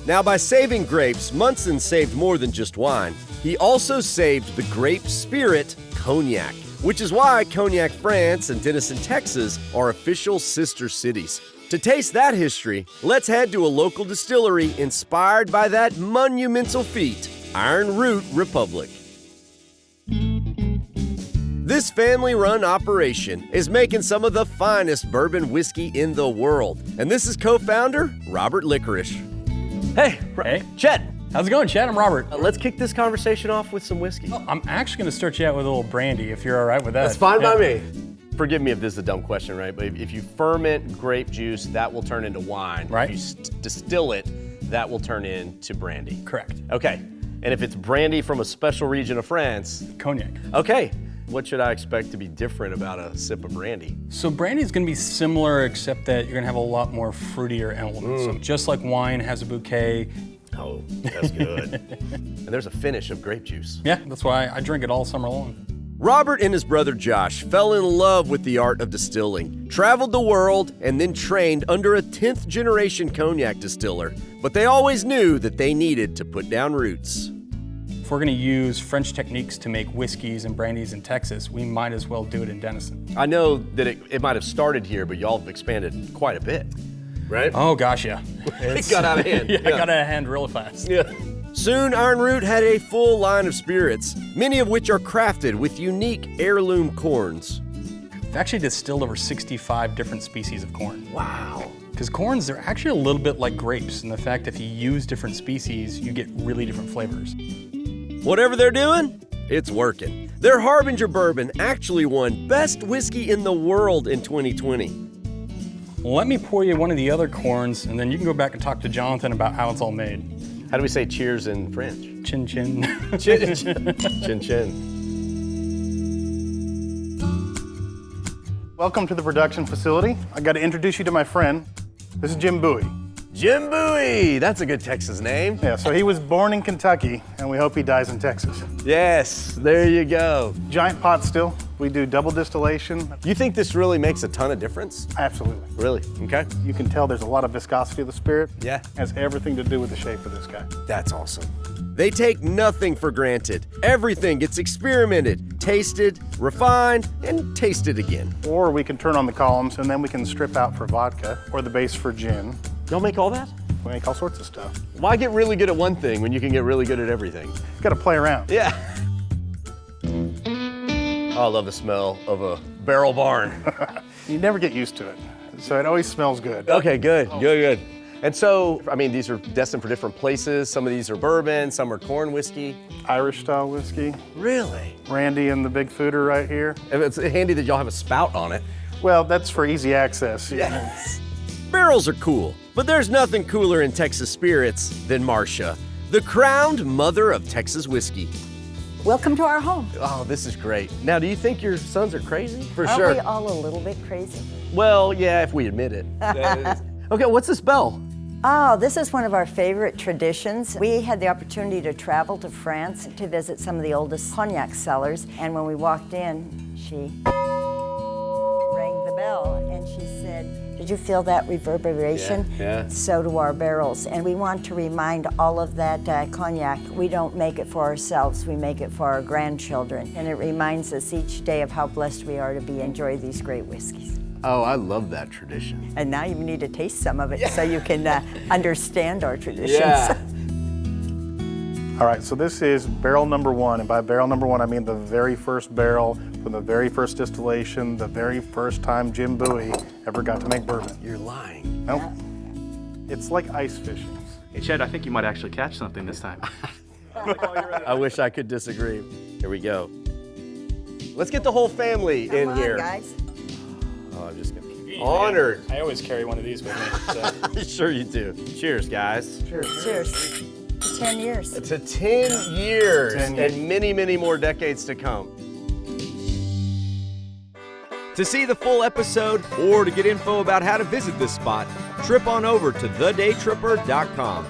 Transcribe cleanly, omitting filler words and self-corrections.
Now, by saving grapes, Munson saved more than just wine. He also saved the grape spirit, Cognac, which is why Cognac, France and Denison, Texas are official sister cities. To taste that history, let's head to a local distillery inspired by that monumental feat, Ironroot Republic. This family-run operation is making some of the finest bourbon whiskey in the world. And this is co-founder Robert Licorice. Hey, Chet. How's it going, Chet? I'm Robert. Let's kick this conversation off with some whiskey. Oh, I'm actually going to start you out with a little brandy, if you're all right with that. That's fine by me. Forgive me if this is a dumb question, right? But if you ferment grape juice, that will turn into wine. Right. If you distill it, that will turn into brandy. Correct. Okay. And if it's brandy from a special region of France? Cognac. Okay. What should I expect to be different about a sip of brandy? So brandy is going to be similar, except that you're going to have a lot more fruitier elements. So just like wine has a bouquet. Oh, that's good. And there's a finish of grape juice. Yeah, that's why I drink it all summer long. Robert and his brother Josh fell in love with the art of distilling, traveled the world, and then trained under a 10th generation cognac distiller. But they always knew that they needed to put down roots. If we're going to use French techniques to make whiskeys and brandies in Texas, we might as well do it in Denison. I know that it might have started here, but y'all have expanded quite a bit, right? Oh gosh, yeah. It got out of hand. Yeah, it got out of hand real fast. Yeah. Soon, Ironroot had a full line of spirits, many of which are crafted with unique heirloom corns. We've actually distilled over 65 different species of corn. Wow. Because corns, they're actually a little bit like grapes in the fact that if you use different species, you get really different flavors. Whatever they're doing, it's working. Their Harbinger bourbon actually won Best Whiskey in the World in 2020. Well, let me pour you one of the other corns, and then you can go back and talk to Jonathan about how it's all made. How do we say cheers in French? Chin chin. Chin chin. Chin. Welcome to the production facility. I got to introduce you to my friend. This is Jim Bowie. Jim Bowie, that's a good Texas name. Yeah, so he was born in Kentucky, and we hope he dies in Texas. Yes, there you go. Giant pot still. We do double distillation. You think this really makes a ton of difference? Absolutely. Really? Okay. You can tell there's a lot of viscosity of the spirit. Yeah. Has everything to do with the shape of this guy. That's awesome. They take nothing for granted. Everything gets experimented, tasted, refined, and tasted again. Or we can turn on the columns, and then we can strip out for vodka, or the base for gin. Y'all make all that? We make all sorts of stuff. Why get really good at one thing when you can get really good at everything? You've got to play around. Yeah. Oh, I love the smell of a barrel barn. You never get used to it, so it always smells good. Okay, good, good. And so, I mean, these are destined for different places. Some of these are bourbon, some are corn whiskey. Irish style whiskey. Really? Randy and the Big Fooder right here. And it's handy that y'all have a spout on it. Well, that's for easy access. Yes. Barrels are cool, but there's nothing cooler in Texas spirits than Marcia, the crowned mother of Texas whiskey. Welcome to our home. Oh, this is great. Now, do you think your sons are crazy? For Aren't sure. we all a little bit crazy? Well, yeah, if we admit it. Okay, what's this bell? Oh, this is one of our favorite traditions. We had the opportunity to travel to France to visit some of the oldest cognac cellars, and when we walked in, she rang the bell and she said, "Did you feel that reverberation?" Yeah. So do our barrels, and we want to remind all of that cognac, we don't make it for ourselves, we make it for our grandchildren, and it reminds us each day of how blessed we are to be enjoy these great whiskeys. Oh, I love that tradition. And now you need to taste some of it so you can understand our traditions. Yeah. All right, so this is barrel number one, and by barrel number one, I mean the very first barrel from the very first distillation, the very first time Jim Bowie ever got to make bourbon. You're lying. Nope. It's like ice fishing. Hey, Chet, I think you might actually catch something this time. I wish I could disagree. Here we go. Let's get the whole family in Come on, here. guys. Oh, I'm just gonna honored. I always carry one of these with me. So. Sure you do. Cheers, guys. Cheers. 10 years. To 10 years 10 years. and many, many more decades to come. To see the full episode or to get info about how to visit this spot, trip on over to thedaytripper.com.